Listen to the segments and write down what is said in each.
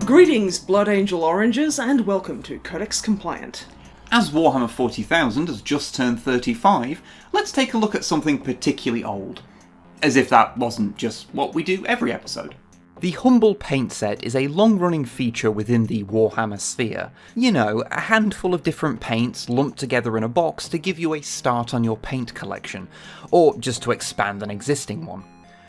Greetings, Blood Angel Oranges, and welcome to Codex Compliant. As Warhammer 40,000 has just turned 35, let's take a look at something particularly old. As if that wasn't just what we do every episode. The Humble Paint Set is a long-running feature within the Warhammer sphere. You know, a handful of different paints lumped together in a box to give you a start on your paint collection, or just to expand an existing one.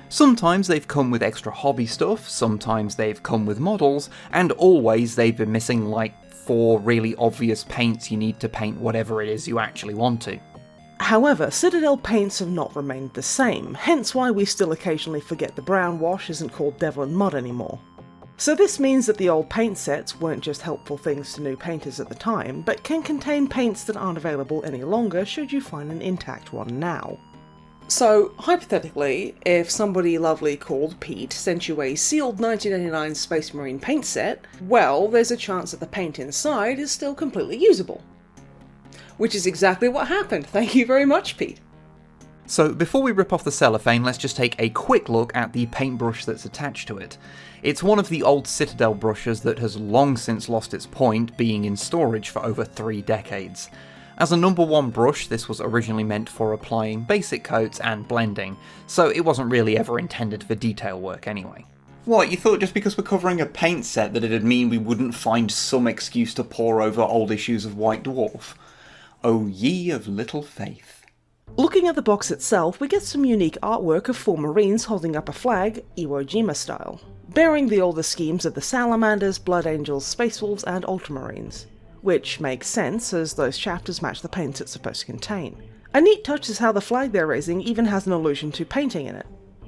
Sometimes they've come with extra hobby stuff, sometimes they've come with models, and always they've been missing like 4 really obvious paints you need to paint whatever it is you actually want to. However, Citadel paints have not remained the same, hence why we still occasionally forget the brown wash isn't called Devil and Mud anymore. So this means that the old paint sets weren't just helpful things to new painters at the time, but can contain paints that aren't available any longer should you find an intact one now. So, hypothetically, if somebody lovely called Pete sent you a sealed 1989 Space Marine paint set, well, there's a chance that the paint inside is still completely usable. Which is exactly what happened. Thank you very much, Pete. So before we rip off the cellophane, let's just take a quick look at the paintbrush that's attached to it. It's one of the old Citadel brushes that has long since lost its point, being in storage for over 3 decades. As a number 1 brush, this was originally meant for applying basic coats and blending, so it wasn't really ever intended for detail work anyway. What, you thought just because we're covering a paint set that it'd mean we wouldn't find some excuse to pore over old issues of White Dwarf? O ye of little faith. Looking at the box itself, we get some unique artwork of 4 Marines holding up a flag, Iwo Jima style, bearing the older schemes of the Salamanders, Blood Angels, Space Wolves, and Ultramarines. Which makes sense, as those chapters match the paints it's supposed to contain. A neat touch is how the flag they're raising even has an allusion to painting in it.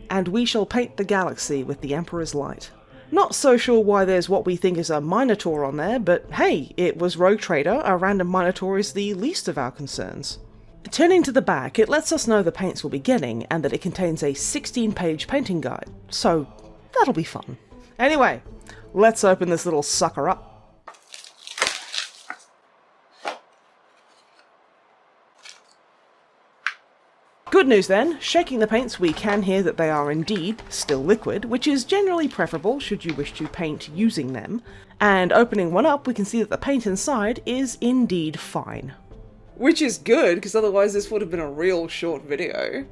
And we shall paint the galaxy with the Emperor's light. Not so sure why there's what we think is a Minotaur on there, but hey, it was Rogue Trader, a random Minotaur is the least of our concerns. Turning to the back, it lets us know the paints we'll be getting, and that it contains a 16-page painting guide, so that'll be fun. Anyway, let's open this little sucker up. Good news then, shaking the paints we can hear that they are indeed still liquid, which is generally preferable should you wish to paint using them, and opening one up we can see that the paint inside is indeed fine. Which is good, because otherwise this would have been a real short video.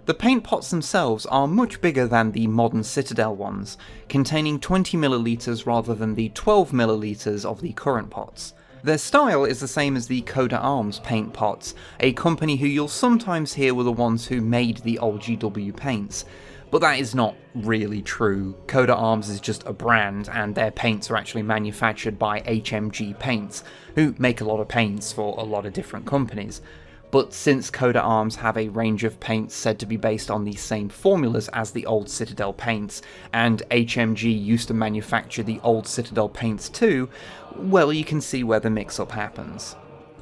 The paint pots themselves are much bigger than the modern Citadel ones, containing 20ml rather than the 12ml of the current pots. Their style is the same as the Codex Arms paint pots, a company who you'll sometimes hear were the ones who made the old GW paints. But that is not really true. Codex Arms is just a brand, and their paints are actually manufactured by HMG Paints, who make a lot of paints for a lot of different companies. But since Codex Arms have a range of paints said to be based on the same formulas as the old Citadel paints, and HMG used to manufacture the old Citadel paints too, well, you can see where the mix-up happens.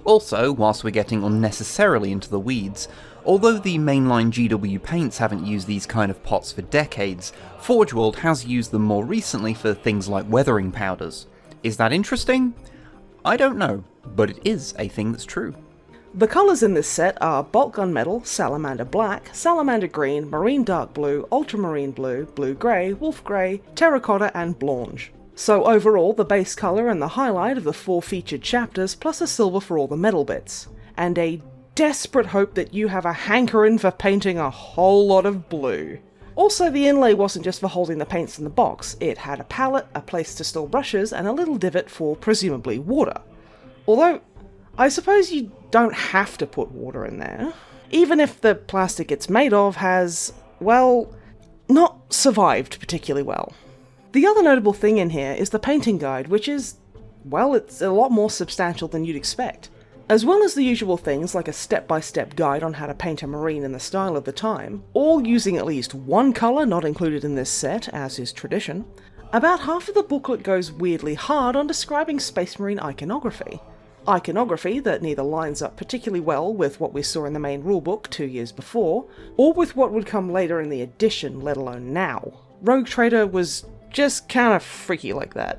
Also, whilst we're getting unnecessarily into the weeds, although the mainline GW paints haven't used these kind of pots for decades, Forge World has used them more recently for things like weathering powders. Is that interesting? I don't know, but it is a thing that's true. The colours in this set are Bolt Gunmetal, Salamander Black, Salamander Green, Marine Dark Blue, Ultramarine Blue, Blue Grey, Wolf Grey, Terracotta and Blanche. So overall, the base colour and the highlight of the 4 featured chapters, plus a silver for all the metal bits. And a desperate hope that you have a hankering for painting a whole lot of blue. Also, the inlay wasn't just for holding the paints in the box, it had a palette, a place to store brushes, and a little divot for presumably water. Although, I suppose you don't have to put water in there, even if the plastic it's made of has, well, not survived particularly well. The other notable thing in here is the painting guide, which is, well, it's a lot more substantial than you'd expect. As well as the usual things like a step-by-step guide on how to paint a marine in the style of the time, all using at least one colour not included in this set, as is tradition, about half of the booklet goes weirdly hard on describing Space Marine iconography. Iconography that neither lines up particularly well with what we saw in the main rulebook 2 years before, or with what would come later in the edition, let alone now. Rogue Trader was just kinda freaky like that.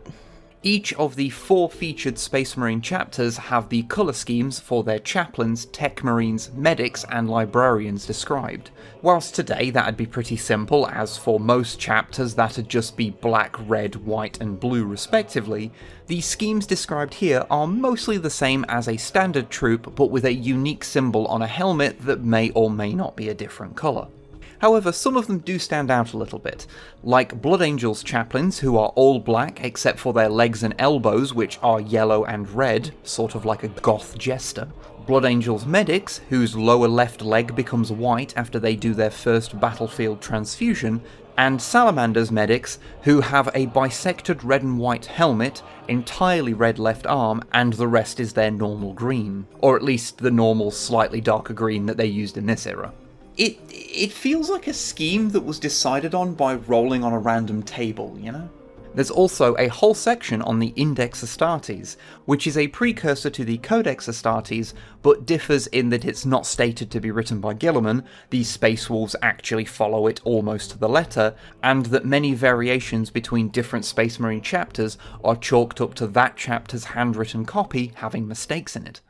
Each of the 4 featured Space Marine chapters have the colour schemes for their chaplains, tech marines, medics and librarians described. Whilst today that'd be pretty simple, as for most chapters that'd just be black, red, white and blue respectively, the schemes described here are mostly the same as a standard troop, but with a unique symbol on a helmet that may or may not be a different colour. However, some of them do stand out a little bit, like Blood Angels chaplains, who are all black except for their legs and elbows, which are yellow and red, sort of like a goth jester. Blood Angels medics, whose lower left leg becomes white after they do their first battlefield transfusion, and Salamander's medics, who have a bisected red and white helmet, entirely red left arm, and the rest is their normal green. Or at least the normal, slightly darker green that they used in this era. It feels like a scheme that was decided on by rolling on a random table, you know? There's also a whole section on the Index Astartes, which is a precursor to the Codex Astartes, but differs in that it's not stated to be written by Guilliman, the Space Wolves actually follow it almost to the letter, and that many variations between different Space Marine chapters are chalked up to that chapter's handwritten copy having mistakes in it.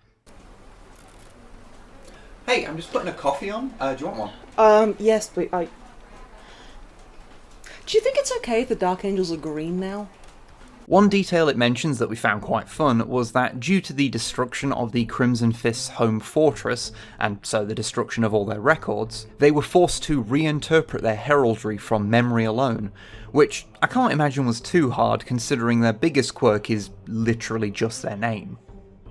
Hey, I'm just putting a coffee on. Do you want one? Yes, but I... Do you think it's okay if the Dark Angels are green now? One detail it mentions that we found quite fun was that due to the destruction of the Crimson Fist's home fortress, and so the destruction of all their records, they were forced to reinterpret their heraldry from memory alone, which I can't imagine was too hard considering their biggest quirk is literally just their name.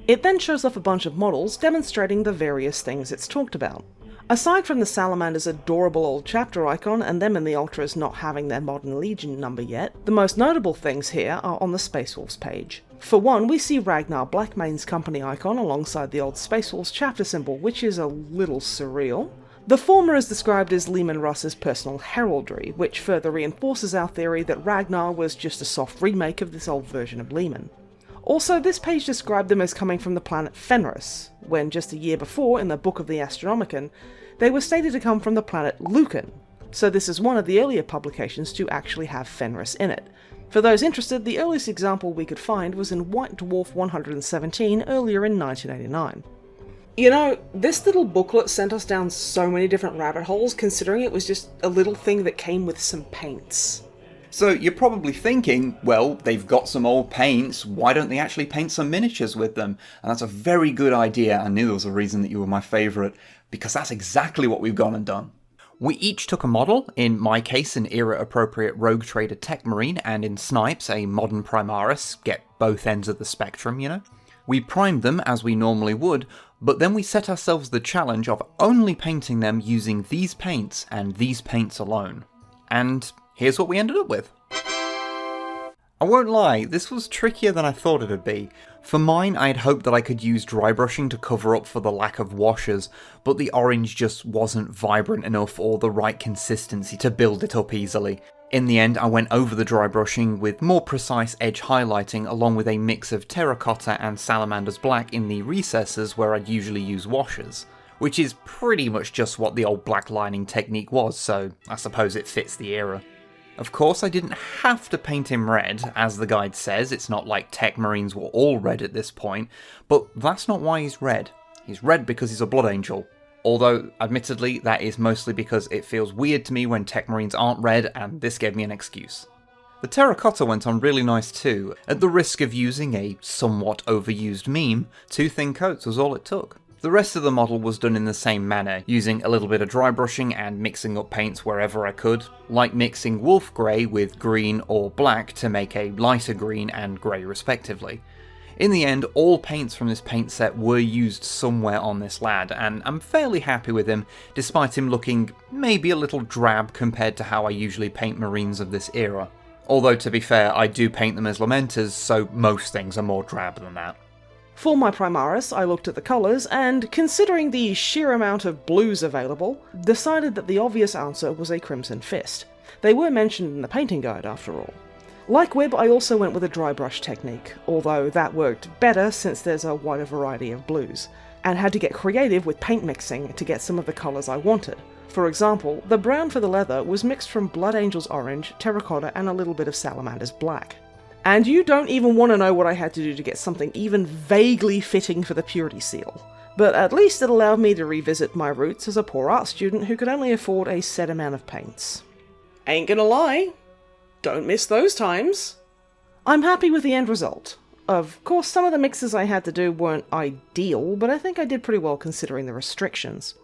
It then shows off a bunch of models demonstrating the various things it's talked about. Aside from the Salamander's adorable old chapter icon and them in the Ultras not having their modern Legion number yet, the most notable things here are on the Space Wolves page. For one, we see Ragnar Blackmane's company icon alongside the old Space Wolves chapter symbol, which is a little surreal. The former is described as Lehman Russ's personal heraldry, which further reinforces our theory that Ragnar was just a soft remake of this old version of Lehman. Also, this page described them as coming from the planet Fenris, when just a year before, in the Book of the Astronomicon, they were stated to come from the planet Lucan, so this is one of the earlier publications to actually have Fenris in it. For those interested, the earliest example we could find was in White Dwarf 117 earlier in 1989. You know, this little booklet sent us down so many different rabbit holes, considering it was just a little thing that came with some paints. So you're probably thinking, well, they've got some old paints, why don't they actually paint some miniatures with them? And that's a very good idea. I knew there was a reason that you were my favourite, because that's exactly what we've gone and done. We each took a model, in my case an era-appropriate Rogue Trader Tech Marine, and in Snipe's a modern Primaris, get both ends of the spectrum, you know? We primed them as we normally would, but then we set ourselves the challenge of only painting them using these paints and these paints alone. And here's what we ended up with. I won't lie, this was trickier than I thought it'd be. For mine, I'd hoped that I could use dry brushing to cover up for the lack of washers, but the orange just wasn't vibrant enough or the right consistency to build it up easily. In the end, I went over the dry brushing with more precise edge highlighting along with a mix of terracotta and salamander's black in the recesses where I'd usually use washers. Which is pretty much just what the old black lining technique was, so I suppose it fits the era. Of course, I didn't have to paint him red, as the guide says, it's not like Tech Marines were all red at this point, but that's not why he's red. He's red because he's a Blood Angel. Although, admittedly, that is mostly because it feels weird to me when Tech Marines aren't red, and this gave me an excuse. The terracotta went on really nice too. At the risk of using a somewhat overused meme, 2 thin coats was all it took. The rest of the model was done in the same manner, using a little bit of dry brushing and mixing up paints wherever I could, like mixing wolf grey with green or black to make a lighter green and grey respectively. In the end, all paints from this paint set were used somewhere on this lad, and I'm fairly happy with him, despite him looking maybe a little drab compared to how I usually paint Marines of this era. Although to be fair, I do paint them as Lamenters, so most things are more drab than that. For my Primaris, I looked at the colours and, considering the sheer amount of blues available, decided that the obvious answer was a Crimson Fist. They were mentioned in the painting guide after all. Like Wib, I also went with a dry brush technique, although that worked better since there's a wider variety of blues, and had to get creative with paint mixing to get some of the colours I wanted. For example, the brown for the leather was mixed from Blood Angel's orange, terracotta and a little bit of Salamander's black. And you don't even want to know what I had to do to get something even vaguely fitting for the purity seal. But at least it allowed me to revisit my roots as a poor art student who could only afford a set amount of paints. Ain't gonna lie, don't miss those times. I'm happy with the end result. Of course, some of the mixes I had to do weren't ideal, but I think I did pretty well considering the restrictions.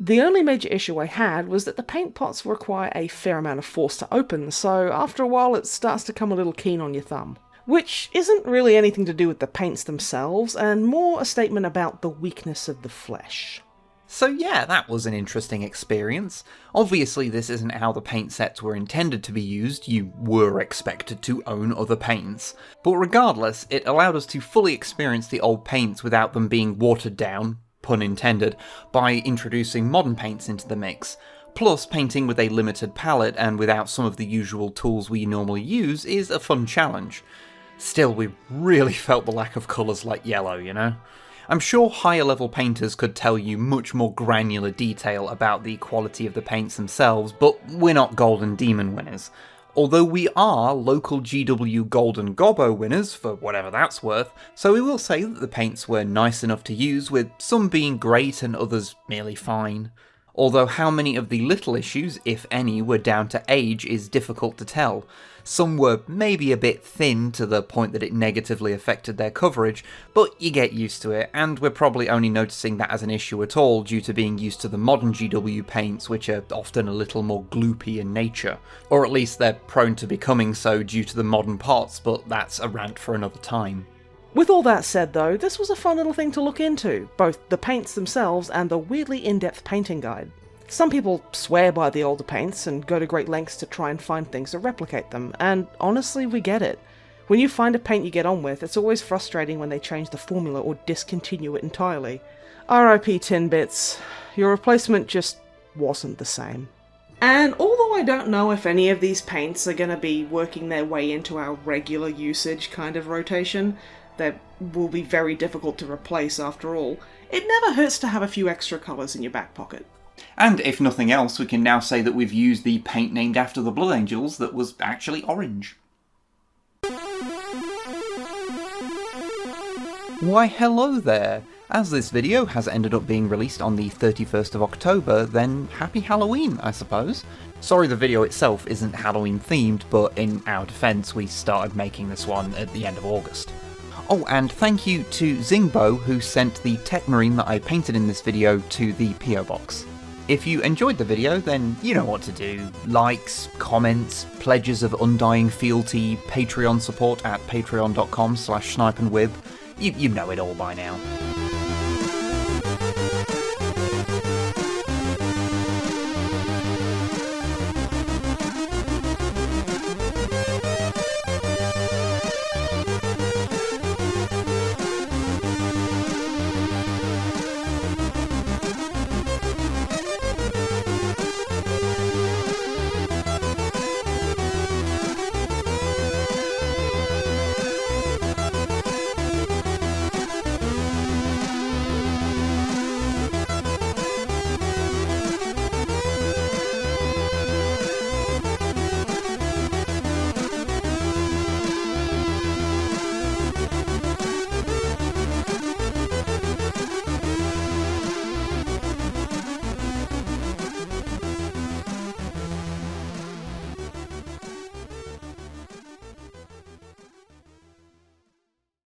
The only major issue I had was that the paint pots require a fair amount of force to open, so after a while it starts to come a little keen on your thumb. Which isn't really anything to do with the paints themselves, and more a statement about the weakness of the flesh. So yeah, that was an interesting experience. Obviously this isn't how the paint sets were intended to be used, you were expected to own other paints. But regardless, it allowed us to fully experience the old paints without them being watered down, pun intended, by introducing modern paints into the mix. Plus, painting with a limited palette and without some of the usual tools we normally use is a fun challenge. Still, we really felt the lack of colours like yellow, you know? I'm sure higher level painters could tell you much more granular detail about the quality of the paints themselves, but we're not Golden Daemon winners. Although we are local GW Golden Gobbo winners, for whatever that's worth, so we will say that the paints were nice enough to use, with some being great and others merely fine. Although how many of the little issues, if any, were down to age is difficult to tell. Some were maybe a bit thin to the point that it negatively affected their coverage, but you get used to it, and we're probably only noticing that as an issue at all due to being used to the modern GW paints, which are often a little more gloopy in nature. Or at least they're prone to becoming so due to the modern pots, but that's a rant for another time. With all that said though, this was a fun little thing to look into, both the paints themselves and the weirdly in-depth painting guide. Some people swear by the older paints and go to great lengths to try and find things that replicate them, and honestly we get it. When you find a paint you get on with, it's always frustrating when they change the formula or discontinue it entirely. RIP Tin Bits, your replacement just wasn't the same. And although I don't know if any of these paints are going to be working their way into our regular usage kind of rotation, they will be very difficult to replace after all, it never hurts to have a few extra colours in your back pocket. And if nothing else, we can now say that we've used the paint named after the Blood Angels that was actually orange. Why hello there! As this video has ended up being released on the 31st of October, then happy Halloween, I suppose. Sorry the video itself isn't Halloween themed, but in our defence we started making this one at the end of August. Oh, and thank you to Zingbo who sent the tech marine that I painted in this video to the PO box. If you enjoyed the video, then you know what to do. Likes, comments, pledges of undying fealty, Patreon support at patreon.com/snipeandwib. You know it all by now.